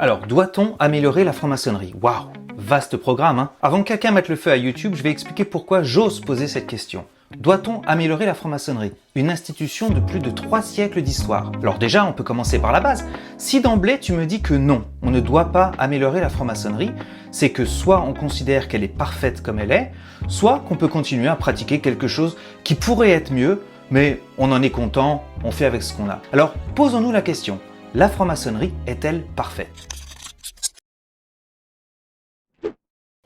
Alors, doit-on améliorer la franc-maçonnerie? Waouh, vaste programme, hein. Avant que quelqu'un mette le feu à YouTube, je vais expliquer pourquoi j'ose poser cette question. Doit-on améliorer la franc-maçonnerie? Une institution de plus de 3 siècles d'histoire. Alors déjà, on peut commencer par la base. Si d'emblée tu me dis que non, on ne doit pas améliorer la franc-maçonnerie, c'est que soit on considère qu'elle est parfaite comme elle est, soit qu'on peut continuer à pratiquer quelque chose qui pourrait être mieux, mais on en est content, on fait avec ce qu'on a. Alors, posons-nous la question. La franc-maçonnerie est-elle parfaite?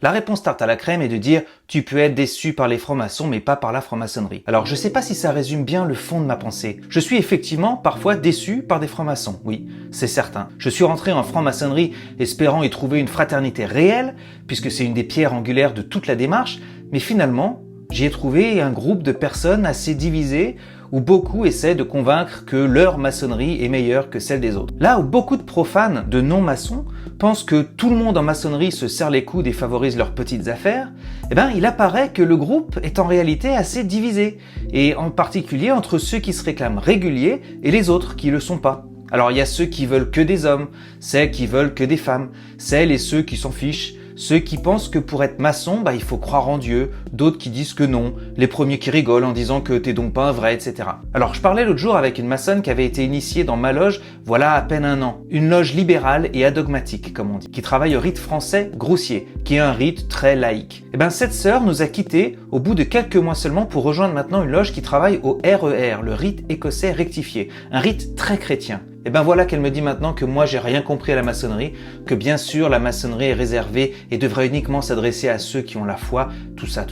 La réponse tarte à la crème est de dire « tu peux être déçu par les francs-maçons mais pas par la franc-maçonnerie ». Alors je sais pas si ça résume bien le fond de ma pensée. Je suis effectivement parfois déçu par des francs-maçons, oui, c'est certain. Je suis rentré en franc-maçonnerie espérant y trouver une fraternité réelle, puisque c'est une des pierres angulaires de toute la démarche, mais finalement, j'y ai trouvé un groupe de personnes assez divisées où beaucoup essaient de convaincre que leur maçonnerie est meilleure que celle des autres. Là où beaucoup de profanes, de non-maçons, pensent que tout le monde en maçonnerie se serre les coudes et favorise leurs petites affaires, eh ben, il apparaît que le groupe est en réalité assez divisé, et en particulier entre ceux qui se réclament réguliers et les autres qui le sont pas. Alors il y a ceux qui veulent que des hommes, ceux qui veulent que des femmes, celles et ceux qui s'en fichent, ceux qui pensent que pour être maçon, il faut croire en Dieu, d'autres qui disent que non, les premiers qui rigolent en disant que t'es donc pas un vrai, etc. Alors je parlais l'autre jour avec une maçonne qui avait été initiée dans ma loge voilà à peine un an. Une loge libérale et adogmatique, comme on dit, qui travaille au rite français grossier, qui est un rite très laïque. Et ben cette sœur nous a quittés au bout de quelques mois seulement pour rejoindre maintenant une loge qui travaille au RER, le rite écossais rectifié, un rite très chrétien. Et ben voilà qu'elle me dit maintenant que moi j'ai rien compris à la maçonnerie, que bien sûr la maçonnerie est réservée et devrait uniquement s'adresser à ceux qui ont la foi, tout ça.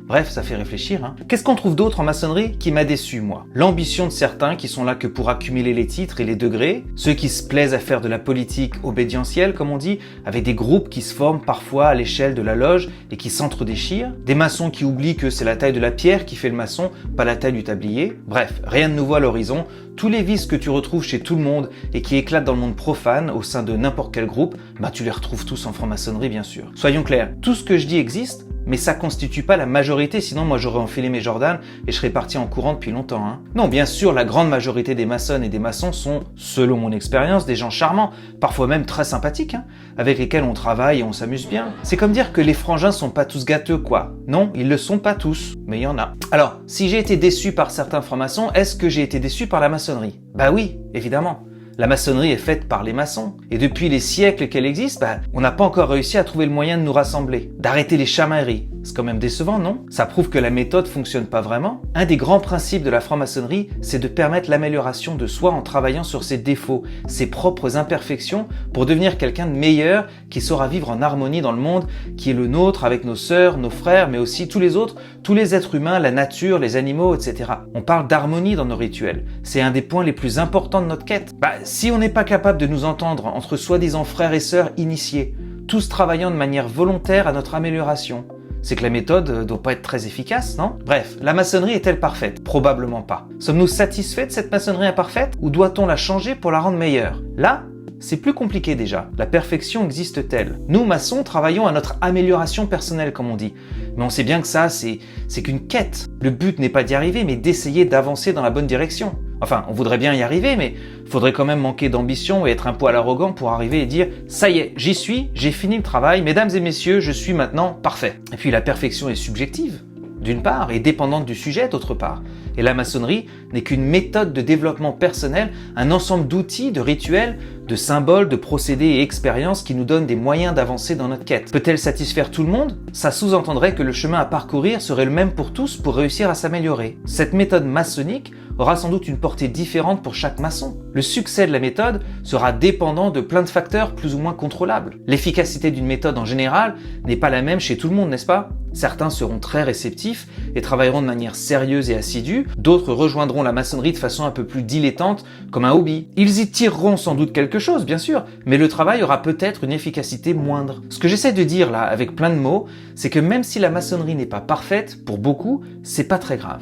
Bref, ça fait réfléchir, hein. Qu'est-ce qu'on trouve d'autre en maçonnerie qui m'a déçu, moi? L'ambition de certains qui sont là que pour accumuler les titres et les degrés, ceux qui se plaisent à faire de la politique obédientielle, comme on dit, avec des groupes qui se forment parfois à l'échelle de la loge et qui s'entre-déchirent, des maçons qui oublient que c'est la taille de la pierre qui fait le maçon, pas la taille du tablier. Bref, rien de nouveau à l'horizon, tous les vices que tu retrouves chez tout le monde et qui éclatent dans le monde profane au sein de n'importe quel groupe, tu les retrouves tous en franc-maçonnerie bien sûr. Soyons clairs, tout ce que je dis existe, mais ça constitue pas la majorité, sinon moi j'aurais enfilé mes Jordan et je serais parti en courant depuis longtemps, hein. Non, bien sûr, la grande majorité des maçonnes et des maçons sont, selon mon expérience, des gens charmants, parfois même très sympathiques, hein, avec lesquels on travaille et on s'amuse bien. C'est comme dire que les frangins sont pas tous gâteux, quoi. Non, ils le sont pas tous, mais il y en a. Alors, si j'ai été déçu par certains francs-maçons, est-ce que j'ai été déçu par la maçonnerie? Bah oui, évidemment. La maçonnerie est faite par les maçons. Et depuis les siècles qu'elle existe, on n'a pas encore réussi à trouver le moyen de nous rassembler, d'arrêter les chamailleries. C'est quand même décevant, non? Ça prouve que la méthode fonctionne pas vraiment. Un des grands principes de la franc-maçonnerie, c'est de permettre l'amélioration de soi en travaillant sur ses défauts, ses propres imperfections, pour devenir quelqu'un de meilleur qui saura vivre en harmonie dans le monde qui est le nôtre avec nos sœurs, nos frères, mais aussi tous les autres, tous les êtres humains, la nature, les animaux, etc. On parle d'harmonie dans nos rituels. C'est un des points les plus importants de notre quête. Si on n'est pas capable de nous entendre entre soi-disant frères et sœurs initiés, tous travaillant de manière volontaire à notre amélioration, c'est que la méthode doit pas être très efficace, non? Bref, la maçonnerie est-elle parfaite? Probablement pas. Sommes-nous satisfaits de cette maçonnerie imparfaite ou doit-on la changer pour la rendre meilleure? Là, c'est plus compliqué déjà. La perfection existe-t-elle? Nous, maçons, travaillons à notre amélioration personnelle, comme on dit. Mais on sait bien que ça, c'est qu'une quête. Le but n'est pas d'y arriver, mais d'essayer d'avancer dans la bonne direction. Enfin, on voudrait bien y arriver, mais faudrait quand même manquer d'ambition et être un poil arrogant pour arriver et dire « ça y est, j'y suis, j'ai fini le travail, mesdames et messieurs, je suis maintenant parfait ». Et puis la perfection est subjective, d'une part, et dépendante du sujet, d'autre part. Et la maçonnerie n'est qu'une méthode de développement personnel, un ensemble d'outils, de rituels, de symboles, de procédés et expériences qui nous donnent des moyens d'avancer dans notre quête. Peut-elle satisfaire tout le monde? Ça sous-entendrait que le chemin à parcourir serait le même pour tous pour réussir à s'améliorer. Cette méthode maçonnique aura sans doute une portée différente pour chaque maçon. Le succès de la méthode sera dépendant de plein de facteurs plus ou moins contrôlables. L'efficacité d'une méthode en général n'est pas la même chez tout le monde, n'est-ce pas? Certains seront très réceptifs et travailleront de manière sérieuse et assidue, d'autres rejoindront la maçonnerie de façon un peu plus dilettante, comme un hobby. Ils y tireront sans doute quelque chose, bien sûr, mais le travail aura peut-être une efficacité moindre. Ce que j'essaie de dire là, avec plein de mots, c'est que même si la maçonnerie n'est pas parfaite, pour beaucoup, c'est pas très grave.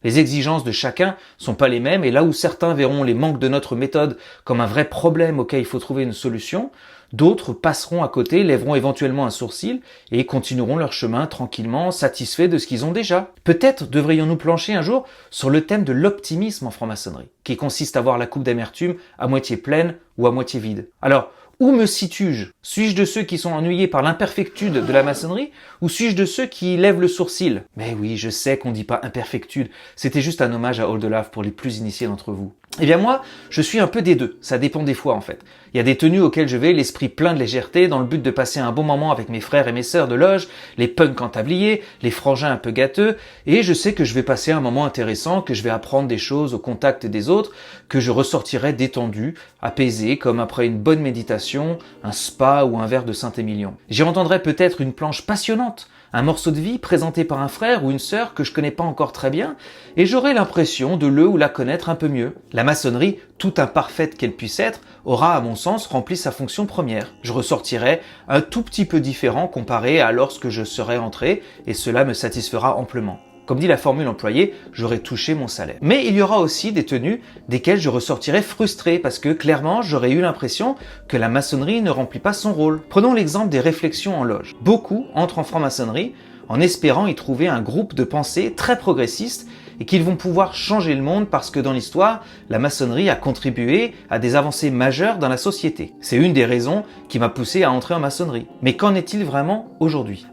Les exigences de chacun sont pas les mêmes et là où certains verront les manques de notre méthode comme un vrai problème auquel il faut trouver une solution, d'autres passeront à côté, lèveront éventuellement un sourcil et continueront leur chemin tranquillement, satisfaits de ce qu'ils ont déjà. Peut-être devrions-nous plancher un jour sur le thème de l'optimisme en franc-maçonnerie, qui consiste à voir la coupe d'amertume à moitié pleine ou à moitié vide. Alors, où me situe-je? Suis-je de ceux qui sont ennuyés par l'imperfectude de la maçonnerie ou suis-je de ceux qui lèvent le sourcil? Mais oui, je sais qu'on dit pas imperfectude, c'était juste un hommage à Oldelaf pour les plus initiés d'entre vous. Eh bien moi, je suis un peu des deux, ça dépend des fois en fait. Il y a des tenues auxquelles je vais l'esprit plein de légèreté dans le but de passer un bon moment avec mes frères et mes sœurs de loge, les punks en tablier, les frangins un peu gâteux, et je sais que je vais passer un moment intéressant, que je vais apprendre des choses au contact des autres, que je ressortirai détendu, apaisé, comme après une bonne méditation, un spa ou un verre de Saint-Émilion. J'y entendrai peut-être une planche passionnante, un morceau de vie présenté par un frère ou une sœur que je connais pas encore très bien, et j'aurai l'impression de le ou la connaître un peu mieux. La maçonnerie, tout imparfaite qu'elle puisse être, aura à mon sens rempli sa fonction première. Je ressortirai un tout petit peu différent comparé à lorsque je serai entré, et cela me satisfera amplement. Comme dit la formule employée, j'aurai touché mon salaire. Mais il y aura aussi des tenues desquelles je ressortirai frustré parce que clairement j'aurais eu l'impression que la maçonnerie ne remplit pas son rôle. Prenons l'exemple des réflexions en loge. Beaucoup entrent en franc-maçonnerie en espérant y trouver un groupe de pensée très progressiste et qu'ils vont pouvoir changer le monde parce que dans l'histoire, la maçonnerie a contribué à des avancées majeures dans la société. C'est une des raisons qui m'a poussé à entrer en maçonnerie. Mais qu'en est-il vraiment aujourd'hui?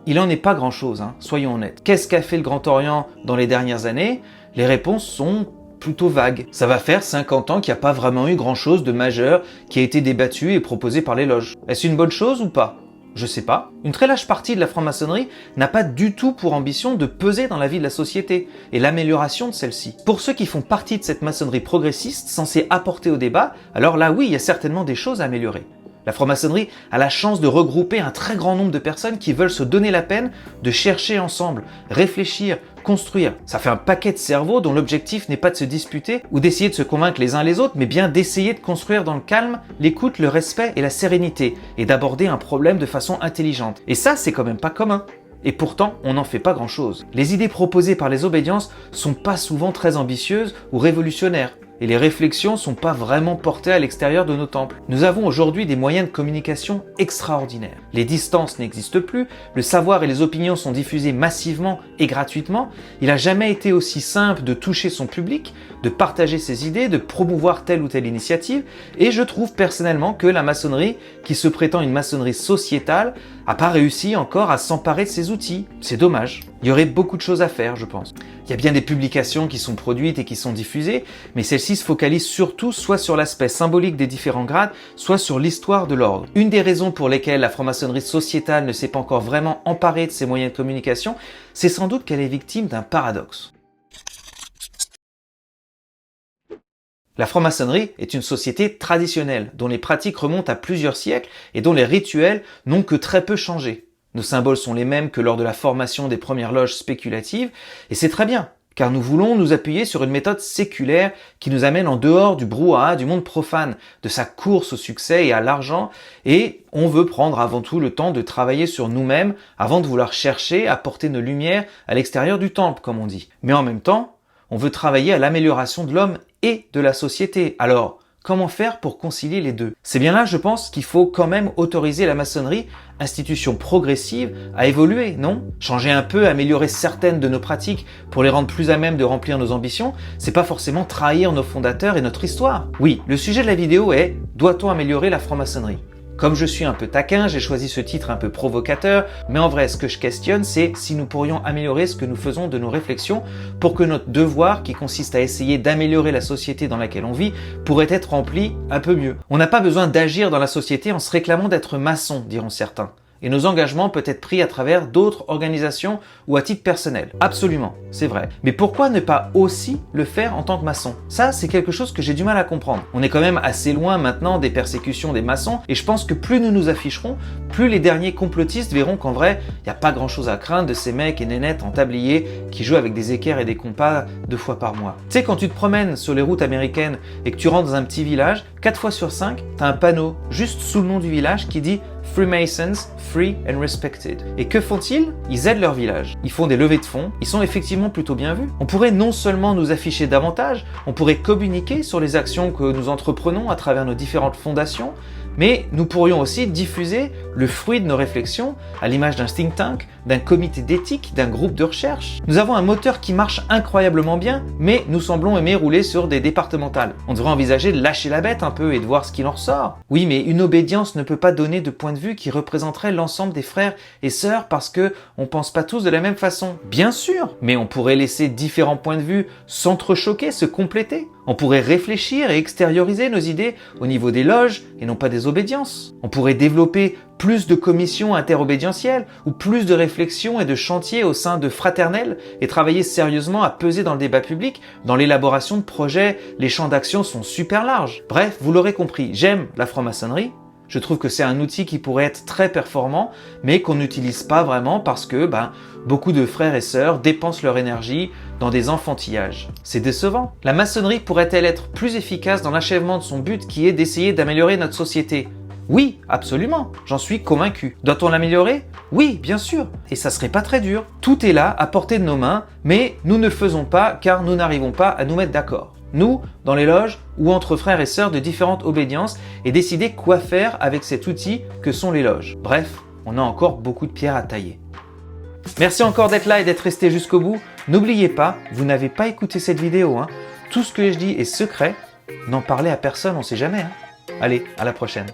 Il en est pas grand-chose, soyons honnêtes. Qu'est-ce qu'a fait le Grand Orient dans les dernières années? Les réponses sont plutôt vagues. Ça va faire 50 ans qu'il n'y a pas vraiment eu grand-chose de majeur qui a été débattu et proposé par les loges. Est-ce une bonne chose ou pas? Je sais pas. Une très large partie de la franc-maçonnerie n'a pas du tout pour ambition de peser dans la vie de la société et l'amélioration de celle-ci. Pour ceux qui font partie de cette maçonnerie progressiste censée apporter au débat, alors là oui, il y a certainement des choses à améliorer. La franc-maçonnerie a la chance de regrouper un très grand nombre de personnes qui veulent se donner la peine de chercher ensemble, réfléchir, construire. Ça fait un paquet de cerveaux dont l'objectif n'est pas de se disputer ou d'essayer de se convaincre les uns les autres, mais bien d'essayer de construire dans le calme, l'écoute, le respect et la sérénité, et d'aborder un problème de façon intelligente. Et ça, c'est quand même pas commun. Et pourtant, on n'en fait pas grand-chose. Les idées proposées par les obédiences sont pas souvent très ambitieuses ou révolutionnaires. Et les réflexions sont pas vraiment portées à l'extérieur de nos temples. Nous avons aujourd'hui des moyens de communication extraordinaires. Les distances n'existent plus, le savoir et les opinions sont diffusés massivement et gratuitement. Il n'a jamais été aussi simple de toucher son public, de partager ses idées, de promouvoir telle ou telle initiative. Et je trouve personnellement que la maçonnerie, qui se prétend une maçonnerie sociétale, n'a pas réussi encore à s'emparer de ces outils. C'est dommage. Il y aurait beaucoup de choses à faire, je pense. Il y a bien des publications qui sont produites et qui sont diffusées, mais celles-ci se focalisent surtout soit sur l'aspect symbolique des différents grades, soit sur l'histoire de l'ordre. Une des raisons pour lesquelles la franc-maçonnerie sociétale ne s'est pas encore vraiment emparée de ces moyens de communication, c'est sans doute qu'elle est victime d'un paradoxe. La franc-maçonnerie est une société traditionnelle, dont les pratiques remontent à plusieurs siècles et dont les rituels n'ont que très peu changé. Nos symboles sont les mêmes que lors de la formation des premières loges spéculatives, et c'est très bien, car nous voulons nous appuyer sur une méthode séculaire qui nous amène en dehors du brouhaha du monde profane, de sa course au succès et à l'argent, et on veut prendre avant tout le temps de travailler sur nous-mêmes avant de vouloir chercher à porter nos lumières à l'extérieur du temple, comme on dit. Mais en même temps, on veut travailler à l'amélioration de l'homme et de la société. Alors, comment faire pour concilier les deux? C'est bien là, je pense, qu'il faut quand même autoriser la maçonnerie, institution progressive, à évoluer, non? Changer un peu, améliorer certaines de nos pratiques pour les rendre plus à même de remplir nos ambitions, c'est pas forcément trahir nos fondateurs et notre histoire. Oui, le sujet de la vidéo est « Doit-on améliorer la franc-maçonnerie ?» Comme je suis un peu taquin, j'ai choisi ce titre un peu provocateur, mais en vrai, ce que je questionne, c'est si nous pourrions améliorer ce que nous faisons de nos réflexions pour que notre devoir, qui consiste à essayer d'améliorer la société dans laquelle on vit, pourrait être rempli un peu mieux. On n'a pas besoin d'agir dans la société en se réclamant d'être maçon, diront certains. Et nos engagements peuvent être pris à travers d'autres organisations ou à titre personnel. Absolument, c'est vrai. Mais pourquoi ne pas aussi le faire en tant que maçon? Ça, c'est quelque chose que j'ai du mal à comprendre. On est quand même assez loin maintenant des persécutions des maçons, et je pense que plus nous nous afficherons, plus les derniers complotistes verront qu'en vrai, il n'y a pas grand chose à craindre de ces mecs et nénettes en tablier qui jouent avec des équerres et des compas 2 fois par mois. Tu sais, quand tu te promènes sur les routes américaines et que tu rentres dans un petit village, 4 fois sur 5, t'as un panneau juste sous le nom du village qui dit Freemasons, free and respected. Et que font-ils? Ils aident leur village. Ils font des levées de fonds. Ils sont effectivement plutôt bien vus. On pourrait non seulement nous afficher davantage, on pourrait communiquer sur les actions que nous entreprenons à travers nos différentes fondations, mais nous pourrions aussi diffuser le fruit de nos réflexions à l'image d'un think tank, d'un comité d'éthique, d'un groupe de recherche. Nous avons un moteur qui marche incroyablement bien, mais nous semblons aimer rouler sur des départementales. On devrait envisager de lâcher la bête un peu et de voir ce qu'il en ressort. Oui, mais une obédience ne peut pas donner de point de vue qui représenterait l'ensemble des frères et sœurs parce que on pense pas tous de la même façon. Bien sûr, mais on pourrait laisser différents points de vue s'entrechoquer, se compléter. On pourrait réfléchir et extérioriser nos idées au niveau des loges et non pas des obédiences. On pourrait développer plus de commissions interobédientielles ou plus de réflexions et de chantiers au sein de fraternelles et travailler sérieusement à peser dans le débat public, dans l'élaboration de projets. Les champs d'action sont super larges. Bref, vous l'aurez compris, j'aime la franc-maçonnerie. Je trouve que c'est un outil qui pourrait être très performant, mais qu'on n'utilise pas vraiment parce que beaucoup de frères et sœurs dépensent leur énergie dans des enfantillages. C'est décevant. La maçonnerie pourrait-elle être plus efficace dans l'achèvement de son but qui est d'essayer d'améliorer notre société? Oui, absolument, j'en suis convaincu. Doit-on l'améliorer? Oui, bien sûr, et ça serait pas très dur. Tout est là, à portée de nos mains, mais nous ne le faisons pas car nous n'arrivons pas à nous mettre d'accord. Nous, dans les loges ou entre frères et sœurs de différentes obédiences, et décider quoi faire avec cet outil que sont les loges. Bref, on a encore beaucoup de pierres à tailler. Merci encore d'être là et d'être resté jusqu'au bout. N'oubliez pas, vous n'avez pas écouté cette vidéo. Tout ce que je dis est secret. N'en parlez à personne, on sait jamais. Allez, à la prochaine.